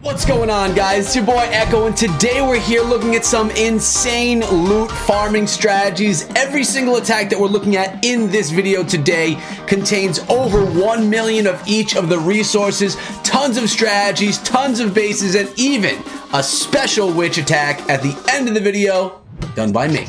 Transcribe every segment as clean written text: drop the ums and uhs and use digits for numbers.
What's going on, guys? It's your boy Echo, and today we're here looking at some insane loot farming strategies. Every single attack that we're looking at in this video today contains over 1 million of each of the resources, tons of strategies, tons of bases, and even a special witch attack at the end of the video done by me.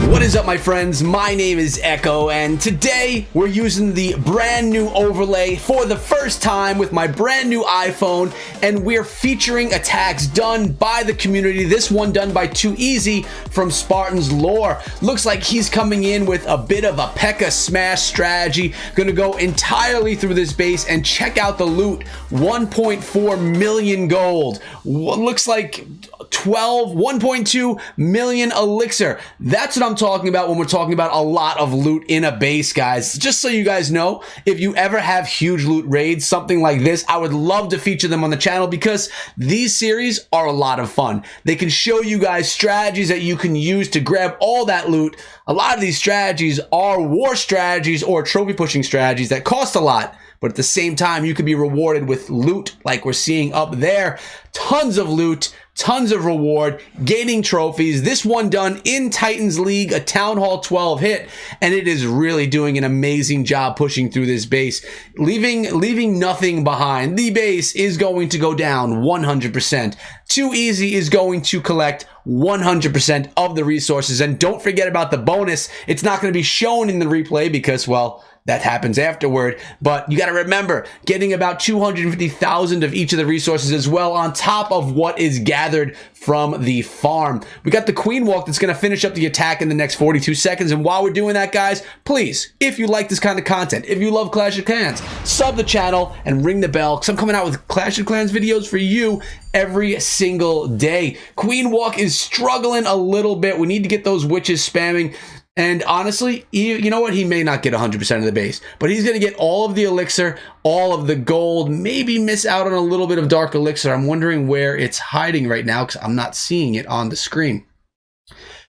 What is up, my friends? My name is Echo, and today we're using the brand new overlay for the first time with my brand new iPhone, and we're featuring attacks done by the community. This one done by Too Easy from Spartan's Lore. Looks like he's coming in with a bit of a Pekka smash strategy. Gonna go entirely through this base and check out the loot. 1.4 million gold. Looks like 1.2 million elixir. That's what I'm talking about when we're talking about a lot of loot in a base, guys. Just so you guys know, if you ever have huge loot raids, something like this, I would love to feature them on the channel because these series are a lot of fun. They can show you guys strategies that you can use to grab all that loot. A lot of these strategies are war strategies or trophy pushing strategies that cost a lot, but at the same time, you could be rewarded with loot like we're seeing up there. Tons of loot, tons of reward, gaining trophies. This one done in Titans League, a Town Hall 12 hit, and it is really doing an amazing job pushing through this base, leaving nothing behind. The base is going to go down 100%. Too Easy is going to collect 100% of the resources, and don't forget about the bonus. It's not going to be shown in the replay because, well, that happens afterward, but you got to remember, getting about 250,000 of each of the resources as well on top of what is gathered from the farm. We got the Queen Walk that's going to finish up the attack in the next 42 seconds, and while we're doing that, guys, please, if you like this kind of content, if you love Clash of Clans, sub the channel and ring the bell because I'm coming out with Clash of Clans videos for you every single day. Queen Walk is struggling a little bit. We need to get those witches spamming. And honestly, you know what? He may not get 100% of the base, but he's going to get all of the elixir, all of the gold, maybe miss out on a little bit of dark elixir. I'm wondering where it's hiding right now because I'm not seeing it on the screen.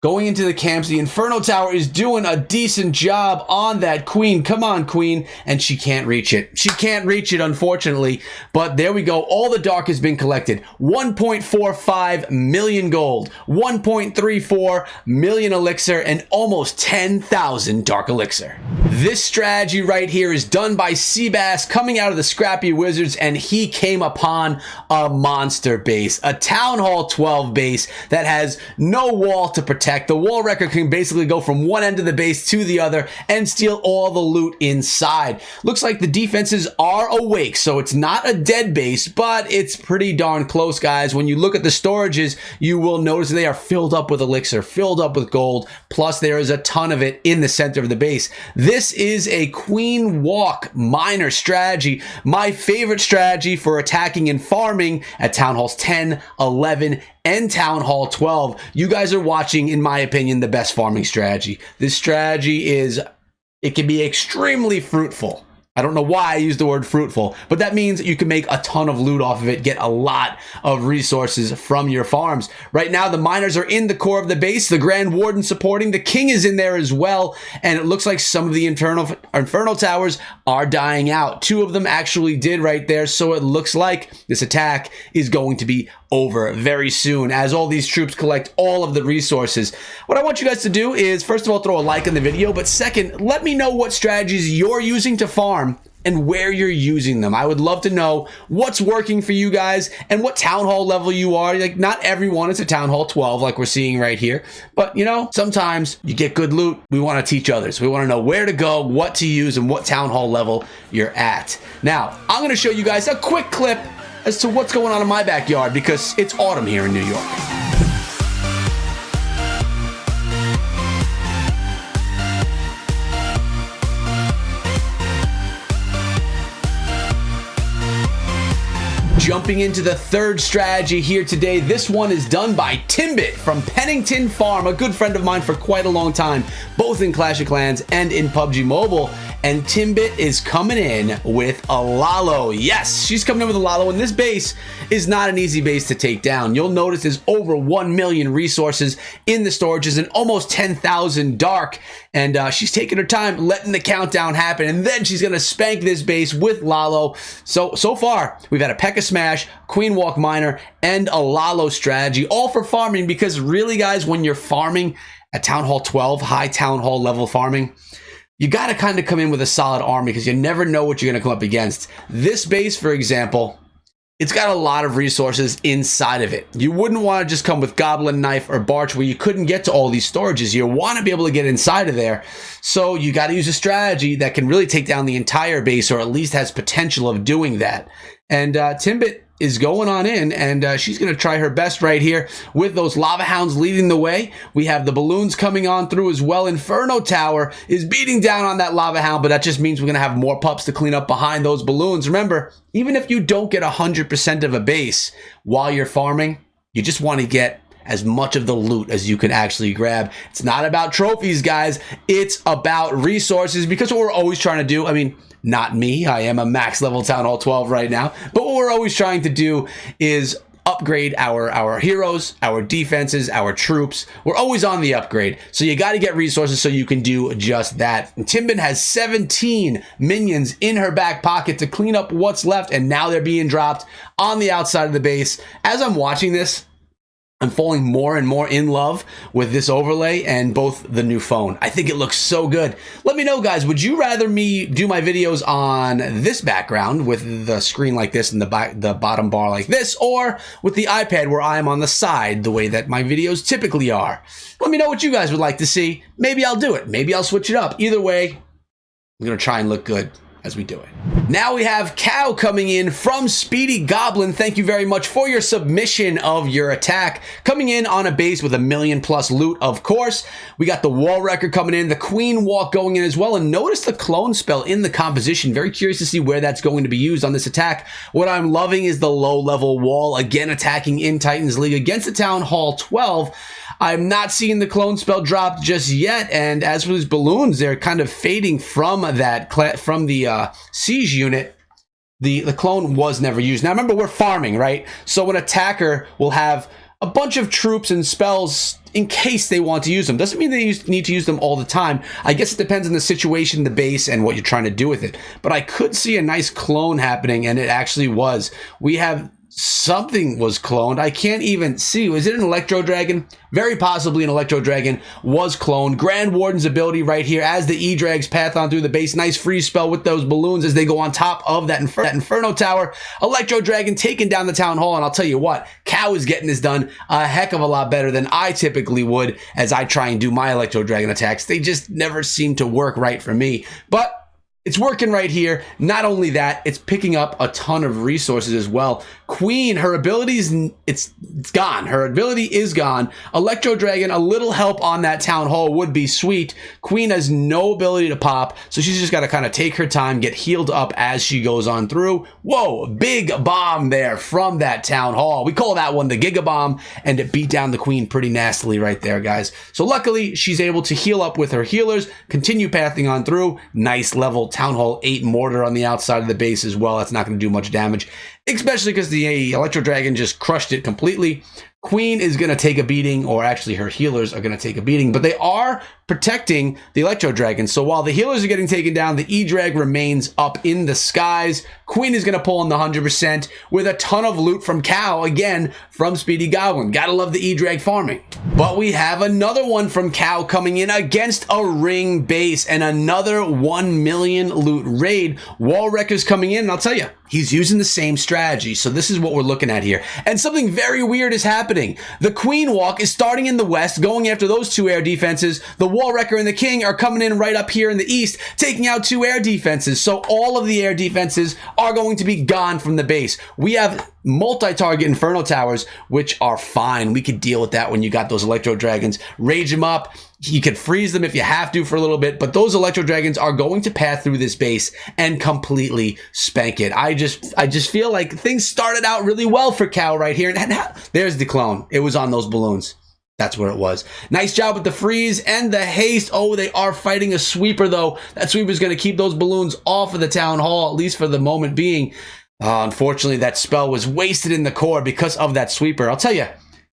Going into the camps, the Inferno Tower is doing a decent job on that Queen. Come on, Queen. And she can't reach it. She can't reach it, unfortunately. But there we go. All the dark has been collected. 1.45 million gold, 1.34 million elixir, and almost 10,000 dark elixir. This strategy right here is done by Seabass coming out of the Scrappy Wizards, and he came upon a monster base, a Town Hall 12 base that has no wall to protect. The wall wrecker can basically go from one end of the base to the other and steal all the loot inside. Looks like the defenses are awake, so it's not a dead base, but it's pretty darn close, guys. When you look at the storages, you will notice they are filled up with elixir, filled up with gold, plus there is a ton of it in the center of the base. This is a Queen Walk miner strategy, my favorite strategy for attacking and farming at Town Halls 10, 11, and Town Hall 12. You guys are watching, in my opinion, the best farming strategy. This strategy it can be extremely fruitful. I don't know why I use the word fruitful, but that means you can make a ton of loot off of it, get a lot of resources from your farms. Right now, the miners are in the core of the base, the Grand Warden supporting, the King is in there as well, and it looks like some of the Inferno Towers are dying out. Two of them actually did right there, so it looks like this attack is going to be over very soon as all these troops collect all of the resources. What I want you guys to do is, first of all, throw a like on the video, but second, let me know what strategies you're using to farm and where you're using them. I would love to know what's working for you guys and what Town Hall level you are. Like, not everyone is a Town Hall 12 like we're seeing right here, but you know, sometimes you get good loot. We want to teach others. We want to know where to go, what to use, and what Town Hall level you're at. Now, I'm going to show you guys a quick clip as to what's going on in my backyard because it's autumn here in New York. Jumping into the third strategy here today. This one is done by Timbit from Pennington Farm, a good friend of mine for quite a long time, both in Clash of Clans and in PUBG Mobile. and Timbit is coming in with a Lalo. Yes, she's coming in with a Lalo, and this base is not an easy base to take down. You'll notice there's over 1 million resources in the storages and almost 10,000 dark, and she's taking her time, letting the countdown happen, and then she's gonna spank this base with Lalo. So far, we've had a Pekka Smash, Queen Walk Miner, and a Lalo strategy, all for farming, because really, guys, when you're farming at Town Hall 12, high Town Hall level farming, you got to kind of come in with a solid army because you never know what you're going to come up against. This base, for example, it's got a lot of resources inside of it. You wouldn't want to just come with Goblin Knife or Barch where you couldn't get to all these storages. You want to be able to get inside of there. So you got to use a strategy that can really take down the entire base, or at least has potential of doing that. And Timbit is going on in, and she's going to try her best right here with those Lava Hounds leading the way. We have the balloons coming on through as well. Inferno Tower is beating down on that Lava Hound, but that just means we're going to have more pups to clean up behind those balloons. Remember, even if you don't get 100% of a base while you're farming, you just want to get as much of the loot as you can actually grab. It's not about trophies, guys. It's about resources, because what we're always trying to do, I mean, not me, I am a max level Town Hall 12 right now, but what we're always trying to do is upgrade our heroes, our defenses, our troops. We're always on the upgrade, so you got to get resources so you can do just that. And Timbin has 17 minions in her back pocket to clean up what's left, and now they're being dropped on the outside of the base. As I'm watching this, I'm falling more and more in love with this overlay and both the new phone. I think it looks so good. Let me know, guys, would you rather me do my videos on this background with the screen like this and the bottom bar like this, or with the iPad where I'm on the side the way that my videos typically are? Let me know what you guys would like to see. Maybe I'll do it. Maybe I'll switch it up. Either way, I'm going to try and look good as we do it. Now we have Cow coming in from Speedy Goblin. Thank you very much for your submission of your attack. Coming in on a base with 1 million+ loot, of course. We got the Wall Wrecker coming in, the Queen Walk going in as well, and notice the clone spell in the composition. Very curious to see where that's going to be used on this attack. What I'm loving is the low-level Wall, again attacking in Titans League against the Town Hall 12. I'm not seeing the clone spell drop just yet, and as for these balloons, they're kind of fading from the siege unit. The clone was never used. Now remember, we're farming, right? So an attacker will have a bunch of troops and spells in case they want to use them. Doesn't mean they need to use them all the time. I guess it depends on the situation, the base, and what you're trying to do with it. But I could see a nice clone happening, and it actually was. We have something was cloned. I can't even see. Was it an Electro Dragon? Very possibly an Electro Dragon was cloned. Grand Warden's ability right here as the E-Drags path on through the base. Nice freeze spell with those balloons as they go on top of that Inferno Tower. Electro Dragon taking down the Town Hall, and I'll tell you what, Cow is getting this done a heck of a lot better than I typically would as I try and do my Electro Dragon attacks. They just never seem to work right for me, but it's working right here. Not only that, it's picking up a ton of resources as well. Queen, her abilities, it's gone. Her ability is gone. Electro Dragon, a little help on that Town Hall would be sweet. Queen has no ability to pop, so she's just got to kind of take her time, get healed up as she goes on through. Whoa, big bomb there from that Town Hall. We call that one the Giga Bomb, and it beat down the Queen pretty nastily right there, guys. So luckily, she's able to heal up with her healers, continue pathing on through. Nice level Town Hall 8 mortar on the outside of the base as well. That's not going to do much damage, especially because the Electro Dragon just crushed it completely. Queen is going to take a beating, or actually her healers are going to take a beating, but they are protecting the Electro Dragon. So while the healers are getting taken down, the E-Drag remains up in the skies. Queen is going to pull in the 100% with a ton of loot from Cow, again, from Speedy Goblin. Gotta love the E-Drag farming. But we have another one from Cow coming in against a ring base, and another 1 million loot raid. Wall Wrecker's coming in, and I'll tell you, he's using the same strategy. So this is what we're looking at here. And something very weird is happening. The Queen Walk is starting in the west, going after those 2 air defenses. The Wall Wrecker and the King are coming in right up here in the east, taking out 2 air defenses. So all of the air defenses are going to be gone from the base. We have multi-target Inferno Towers, which are fine. We could deal with that when you got those Electro Dragons. Rage them up. You could freeze them if you have to for a little bit, but those Electro Dragons are going to pass through this base and completely spank it. I just feel like things started out really well for Cow right here. And there's the clone. It was on those balloons. That's where it was. Nice job with the freeze and the haste. Oh, they are fighting a sweeper, though. That sweeper's going to keep those balloons off of the town hall, at least for the moment being. Unfortunately, that spell was wasted in the core because of that sweeper. I'll tell you,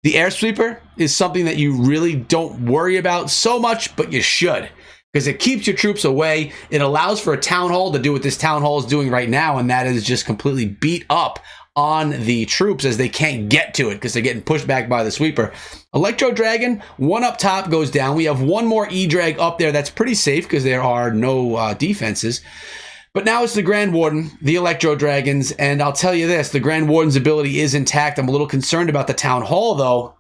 the air sweeper is something that you really don't worry about so much, but you should. Because it keeps your troops away. It allows for a town hall to do what this town hall is doing right now, and that is just completely beat up on the troops as they can't get to it because they're getting pushed back by the sweeper. Electro Dragon, one up top goes down. We have one more E-Drag up there that's pretty safe because there are no defenses. But now it's the Grand Warden, the Electro Dragons, and I'll tell you this, the Grand Warden's ability is intact. I'm a little concerned about the Town Hall, though.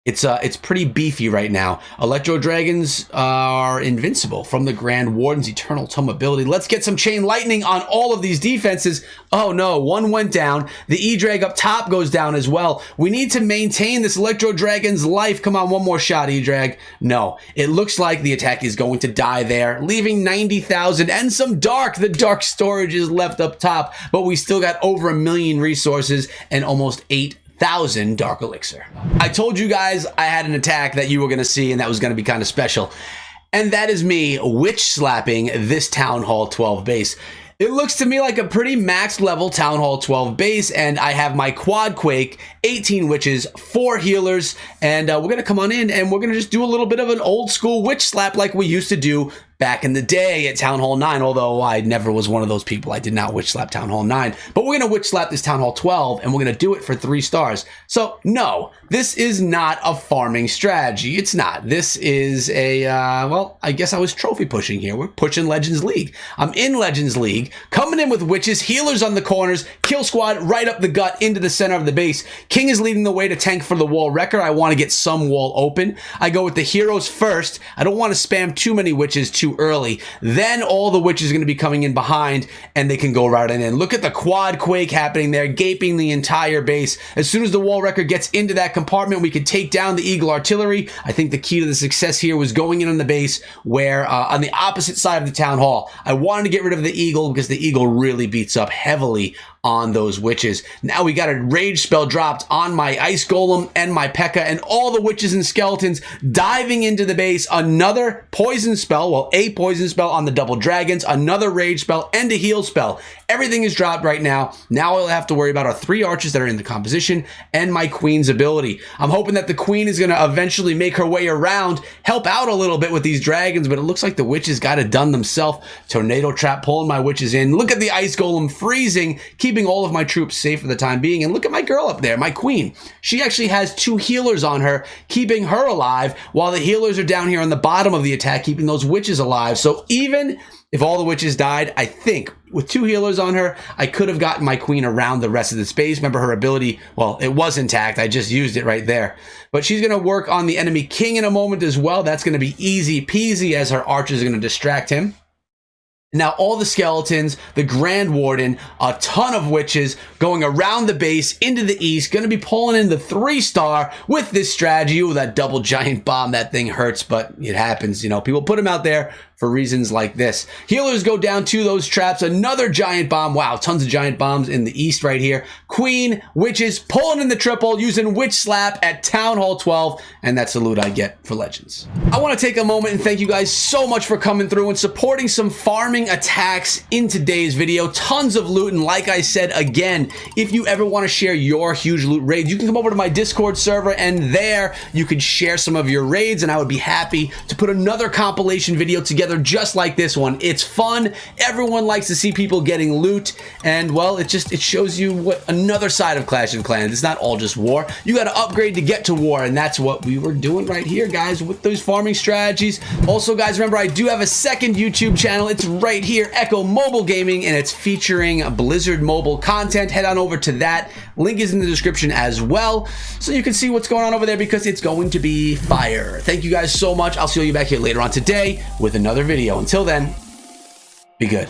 It's pretty beefy right now. Electro Dragons are invincible from the Grand Warden's Eternal Tome ability. Let's get some Chain Lightning on all of these defenses. Oh no, one went down. The E-Drag up top goes down as well. We need to maintain this Electro Dragon's life. Come on, one more shot, E-Drag. No, it looks like the attack is going to die there, leaving 90,000 and some dark. The dark storage is left up top, but we still got over 1 million resources and almost 8,000 dark elixir. I told you guys I had an attack that you were going to see and that was going to be kind of special. And that is me witch slapping this Town Hall 12 base. It looks to me like a pretty max level Town Hall 12 base, and I have my Quad Quake, 18 witches, 4 healers, and we're going to come on in and we're going to just do a little bit of an old school witch slap like we used to do back in the day at Town Hall 9, although I never was one of those people. I did not witch slap Town Hall 9, but we're going to witch slap this Town Hall 12, and we're going to do it for 3 stars. So, no, this is not a farming strategy. It's not. This is a, well, I guess I was trophy pushing here. We're pushing Legends League. I'm in Legends League, coming in with witches, healers on the corners, kill squad right up the gut into the center of the base. King is leading the way to tank for the wall wrecker. I want to get some wall open. I go with the heroes first. I don't want to spam too many witches too early. Then all the witches are going to be coming in behind and they can go right in. Look at the Quad Quake happening there, gaping the entire base. As soon as the wall wrecker gets into that compartment, we can take down the Eagle artillery. I think the key to the success here was going in on the base where on the opposite side of the town hall. I wanted to get rid of the Eagle because the Eagle really beats up heavily on those witches. Now we got a rage spell dropped on my ice golem and my Pekka, and all the witches and skeletons diving into the base. Another poison spell, well, a poison spell on the double dragons, another rage spell, and a heal spell. Everything is dropped right now. Now I'll have to worry about our 3 archers that are in the composition and my queen's ability. I'm hoping that the queen is going to eventually make her way around, help out a little bit with these dragons, but it looks like the witches got it done themselves. Tornado trap pulling my witches in. Look at the ice golem freezing, keeping all of my troops safe for the time being. And look at my girl up there, my queen. She actually has 2 healers on her, keeping her alive, while the healers are down here on the bottom of the attack, keeping those witches alive. So even if all the witches died, I think with 2 healers on her, I could have gotten my queen around the rest of the space. Remember, her ability, well, it was intact. I just used it right there. But she's going to work on the enemy king in a moment as well. That's going to be easy peasy as her archers are going to distract him. Now, all the skeletons, the Grand Warden, a ton of witches going around the base into the east, going to be pulling in the 3-star with this strategy. Ooh, that double giant bomb, that thing hurts, but it happens. You know, people put them out there for reasons like this. Healers go down to those traps. Another giant bomb. Wow, tons of giant bombs in the east right here. Queen, witches, pulling in the triple, using Witch Slap at Town Hall 12, and that's the loot I get for Legends. I want to take a moment and thank you guys so much for coming through and supporting some farming attacks in today's video. Tons of loot, and like I said again, if you ever want to share your huge loot raids, you can come over to my Discord server, and there you can share some of your raids, and I would be happy to put another compilation video together just like this one. It's fun. Everyone likes to see people getting loot, and well, it shows you what another side of Clash of Clans. It's not all just war. You got to upgrade to get to war, and that's what we were doing right here, guys, with those farming strategies. Also, guys, remember, I do have a second YouTube channel. It's right here, Echo Mobile Gaming, and it's featuring Blizzard mobile content. Head on over to that. Link is in the description as well, so you can see what's going on over there, because it's going to be fire. Thank you guys so much. I'll see you back here later on today with another video. Until then, be good.